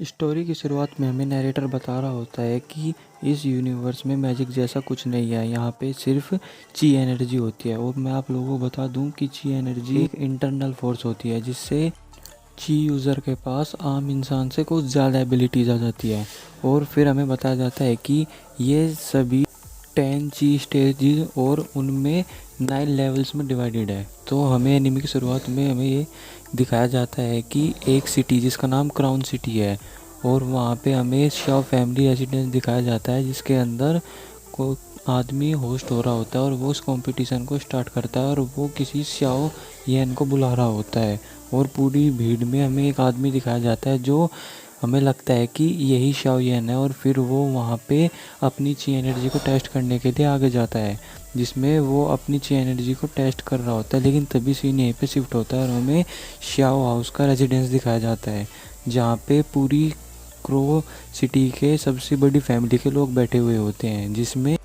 Story की शुरुआत में हमें नरेटर बता रहा होता है कि इस यूनिवर्स में मैजिक जैसा कुछ नहीं है। यहाँ पे सिर्फ ची एनर्जी होती है। और मैं आप लोगों को बता दूं कि ची एनर्जी एक इंटरनल फोर्स होती है जिससे ची यूज़र के पास आम इंसान से कुछ ज़्यादा एबिलिटीज़ आ जाती है। और फिर हमें बताया जाता है कि ये सभी 10 ची स्टेजेस और उनमें 9 लेवल्स में डिवाइडेड है। तो हमें एनिमी की शुरुआत में हमें ये दिखाया जाता है कि एक सिटी जिसका नाम क्राउन सिटी है और वहाँ पे हमें शाओ फैमिली रेजिडेंस दिखाया जाता है जिसके अंदर को आदमी होस्ट हो रहा होता है और वो उस कंपटीशन को स्टार्ट करता है और वो किसी शाओ येन को बुला रहा होता है। और पूरी भीड़ में हमें एक आदमी दिखाया जाता है जो हमें लगता है कि यही शाओ येन है। और फिर वो वहाँ पे अपनी ची एनर्जी को टेस्ट करने के लिए आगे जाता है जिसमें वो अपनी ची एनर्जी को टेस्ट कर रहा होता है। लेकिन तभी सीन यहीं पे शिफ्ट होता है और हमें शाओ हाउस का रेजिडेंस दिखाया जाता है जहाँ पे पूरी क्रो सिटी के सबसे बड़ी फैमिली के लोग बैठे हुए होते हैं जिसमें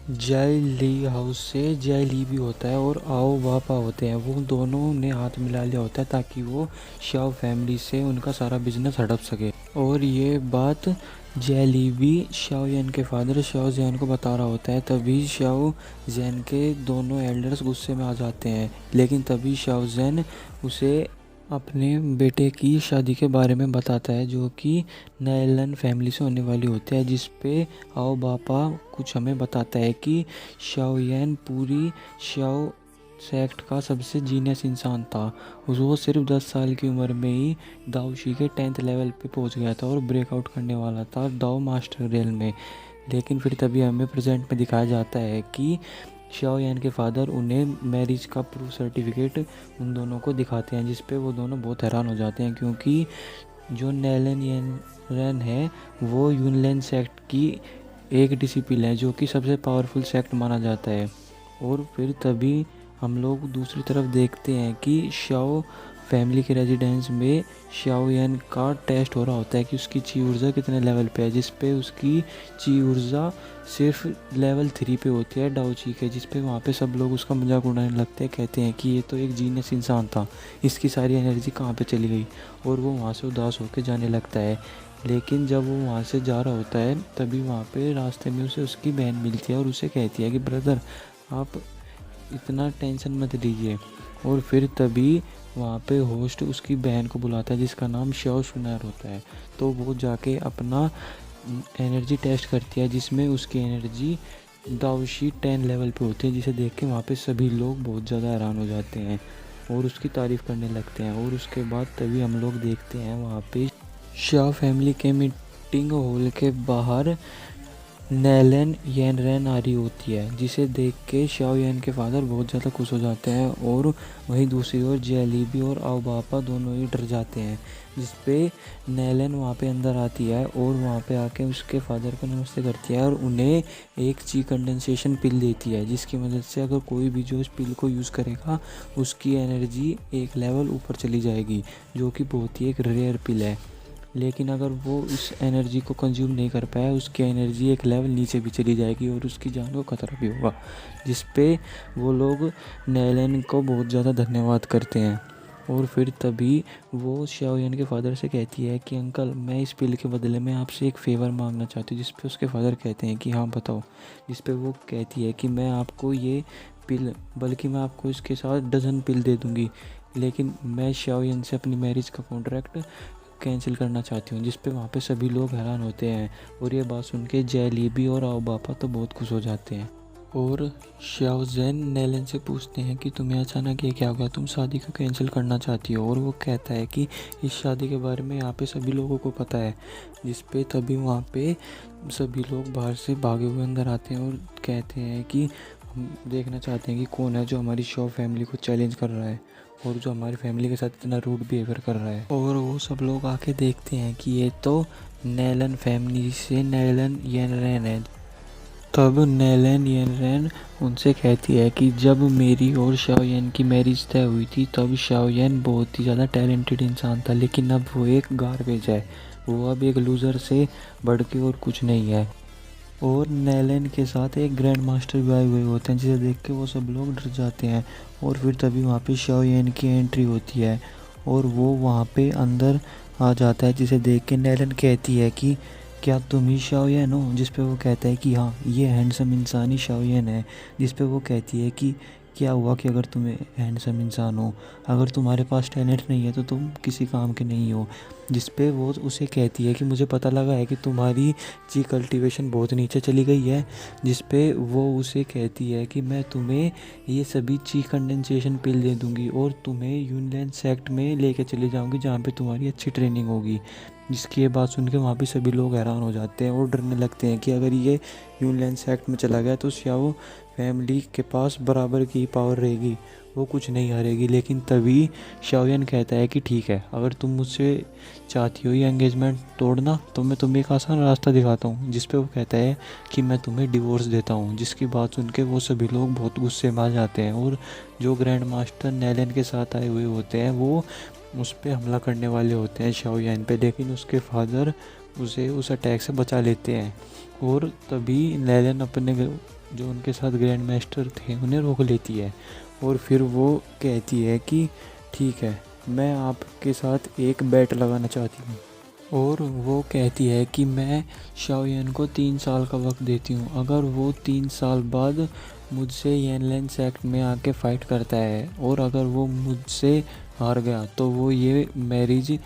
जय ली हाउस से जय ली भी होता है और आओ वापा होते हैं। वो दोनों ने हाथ मिला लिया होता है ताकि वो शाओ फैमिली से उनका सारा बिजनेस हड़प सके। और ये बात जय ली भी शाओ येन के फादर शाओ जैन को बता रहा होता है। तभी शाओ जैन के दोनों एल्डर्स गुस्से में आ जाते हैं। लेकिन तभी शाओ जैन उसे अपने बेटे की शादी के बारे में बताता है जो कि नैलन फैमिली से होने वाली होती है। जिस पे आओ बापा कुछ हमें बताता है कि शाओ येन पूरी शाओ सेक्ट का सबसे जीनियस इंसान था। वो सिर्फ 10 साल की उम्र में ही दाओशी के 10th लेवल पे पहुंच गया था और ब्रेकआउट करने वाला था दाओ मास्टर रेल में। लेकिन फिर तभी हमें प्रेजेंट में दिखाया जाता है कि शाओ यान के फादर उन्हें मैरिज का प्रूफ सर्टिफिकेट उन दोनों को दिखाते हैं जिस पे वो दोनों बहुत हैरान हो जाते हैं क्योंकि जो नैलन येन है वो यूनलैन सेक्ट की एक डिसिपल है जो कि सबसे पावरफुल सेक्ट माना जाता है। और फिर तभी हम लोग दूसरी तरफ देखते हैं कि शाओ फैमिली के रेजिडेंस में शाओ यान का टेस्ट हो रहा होता है कि उसकी ची ऊर्जा कितने लेवल पे है जिस पे उसकी ची ऊर्जा सिर्फ लेवल 3 पे होती है डाओची के। जिस पे वहाँ पे सब लोग उसका मजाक उड़ाने लगते हैं, कहते हैं कि ये तो एक जीनियस इंसान था, इसकी सारी एनर्जी कहाँ पे चली गई। और वो वहाँ से उदास होकर जाने लगता है। लेकिन जब वो वहाँ से जा रहा होता है तभी वहाँ पे रास्ते में उसे उसकी बहन मिलती है और उसे कहती है कि ब्रदर आप इतना टेंशन मत लीजिए। और फिर तभी वहाँ पे होस्ट उसकी बहन को बुलाता है जिसका नाम शाओ सुनार होता है। तो वो जाके अपना एनर्जी टेस्ट करती है जिसमें उसकी एनर्जी दाओशी 10 लेवल पे होती है जिसे देख के वहाँ पे सभी लोग बहुत ज़्यादा हैरान हो जाते हैं और उसकी तारीफ़ करने लगते हैं। और उसके बाद तभी हम लोग देखते हैं वहाँ पे शाओ फैमिली के मीटिंग हॉल के बाहर नैलन येनरेन आ रही होती है जिसे देख के शाओ येन के फादर बहुत ज़्यादा खुश हो जाते हैं। और वहीं दूसरी ओर जेलीबी और आओबापा दोनों ही डर जाते हैं जिस पे नैलन वहाँ पे अंदर आती है और वहाँ पे आके उसके फादर को नमस्ते करती है और उन्हें एक ची कंडेंसेशन पिल देती है जिसकी मदद से अगर कोई भी जो इस पिल को यूज़ करेगा उसकी एनर्जी एक लेवल ऊपर चली जाएगी जो कि बहुत ही एक रेयर पिल है। लेकिन अगर वो उस एनर्जी को कंज्यूम नहीं कर पाया उसकी एनर्जी एक लेवल नीचे भी चली जाएगी और उसकी जान को खतरा भी होगा। जिस पे वो लोग नैलन को बहुत ज़्यादा धन्यवाद करते हैं। और फिर तभी वो शाओयन के फादर से कहती है कि अंकल मैं इस पिल के बदले में आपसे एक फ़ेवर मांगना चाहती हूँ। जिस पे उसके फादर कहते हैं कि हाँ बताओ। जिस पे वो कहती है कि मैं आपको ये पिल बल्कि मैं आपको इसके साथ डज़न पिल दे दूँगी लेकिन मैं शाओयन से अपनी मैरिज का कॉन्ट्रैक्ट कैंसिल करना चाहती हूँ। जिस पे वहाँ पे सभी लोग हैरान होते हैं और ये बात सुन के जैलीबी और आओबापा तो बहुत खुश हो जाते हैं। और शाओ जैन नैलन से पूछते हैं कि तुम्हें अचानक ये क्या हो गया, तुम शादी को कैंसिल करना चाहती हो। और वो कहता है कि इस शादी के बारे में यहाँ पे सभी लोगों को पता है। जिस पे तभी वहाँ पे सभी लोग बाहर से भागे हुए अंदर आते हैं और कहते हैं कि हम देखना चाहते हैं कि कौन है जो हमारी शाओ फैमिली को चैलेंज कर रहा है और जो हमारी फैमिली के साथ इतना रूड बिहेवियर कर रहा है। और वो सब लोग आके देखते हैं कि ये तो नैलन फैमिली से नैलन येनरेन है। तब नैलन येनरेन उनसे कहती है कि जब मेरी और शाओयन की मैरिज तय हुई थी तब शाओयन बहुत ही ज़्यादा टैलेंटेड इंसान था लेकिन अब वो एक गार्बेज है, वो अब एक लूज़र से बढ़ के और कुछ नहीं है। और नैलन के साथ एक ग्रैंड मास्टर भी आए हुए होते हैं जिसे देख के वो सब लोग डर जाते हैं। और फिर तभी वहाँ पे शाओ येन की एंट्री होती है और वो वहाँ पे अंदर आ जाता है, जिसे देख के नैलन कहती है कि क्या तुम ही शाओयन हो? जिस पे वो कहता है कि हाँ, ये हैंडसम इंसान ही शाओयन है। जिस पे वो कहती है कि क्या हुआ कि अगर तुम हैंडसम इंसान हो, अगर तुम्हारे पास टैलेंट नहीं है तो तुम किसी काम के नहीं हो। जिस पे वो उसे कहती है कि मुझे पता लगा है कि तुम्हारी ची कल्टीवेशन बहुत नीचे चली गई है। जिस पे वो उसे कहती है कि मैं तुम्हें ये सभी ची कंडेंसेशन पिल दे दूंगी और तुम्हें यूनलैंड सेक्ट में लेके चले जाऊंगी जहाँ पे तुम्हारी अच्छी ट्रेनिंग होगी। जिसकी ये बात सुन के वहाँ पे सभी लोग हैरान हो जाते हैं और डरने लगते हैं कि अगर ये यूनलैंड सेक्ट में चला गया तो शाओ फैमिली के पास बराबर की पावर रहेगी, वो कुछ नहीं हारेगी। लेकिन तभी शाओयन कहता है कि ठीक है, अगर तुम मुझसे चाहती हो ये एंगेजमेंट तोड़ना तो मैं तुम्हें एक आसान रास्ता दिखाता हूँ। जिस पे वो कहता है कि मैं तुम्हें डिवोर्स देता हूँ। जिसकी बात सुन के वो सभी लोग बहुत गुस्से में आ जाते हैं और जो ग्रैंड मास्टर नैलन के साथ आए हुए होते हैं वो उस पर हमला करने वाले होते हैं शाओयन पे, लेकिन उसके फादर उसे उस अटैक से बचा लेते हैं। और तभी नैलन अपने जो उनके साथ ग्रैंड मास्टर थे उन्हें रोक लेती है और फिर वो कहती है कि ठीक है, मैं आपके साथ एक बेट लगाना चाहती हूँ। और वो कहती है कि मैं शाओयन को 3 साल का वक्त देती हूँ। अगर वो 3 साल बाद मुझसे येनलैंड सेक्ट में आके फ़ाइट करता है और अगर वो मुझसे हार गया तो वो ये मैरिज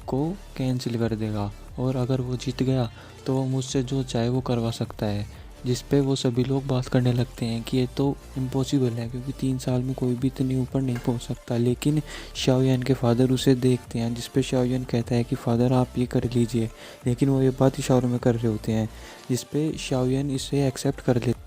को कैंसिल कर देगा, और अगर वो जीत गया तो वो मुझसे जो चाहे वो करवा सकता है। जिस पे वो सभी लोग बात करने लगते हैं कि ये तो इम्पॉसिबल है, क्योंकि 3 साल में कोई भी इतनी ऊपर नहीं पहुंच सकता। लेकिन शाओयन के फादर उसे देखते हैं, जिस पे शाओयन कहता है कि फादर आप ये कर लीजिए, लेकिन वो ये बात इशारों में कर रहे होते हैं। जिस पे शाओयन इसे एक्सेप्ट कर लेते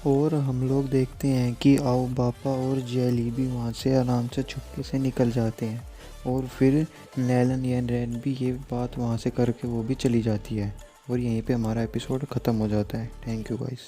और हम लोग देखते हैं कि आओ बापा और जेली भी वहाँ से आराम से चुपके से निकल जाते हैं और फिर नैलन या रैन भी ये बात वहाँ से करके वो भी चली जाती है और यहीं पे हमारा एपिसोड ख़त्म हो जाता है। Thank you guys.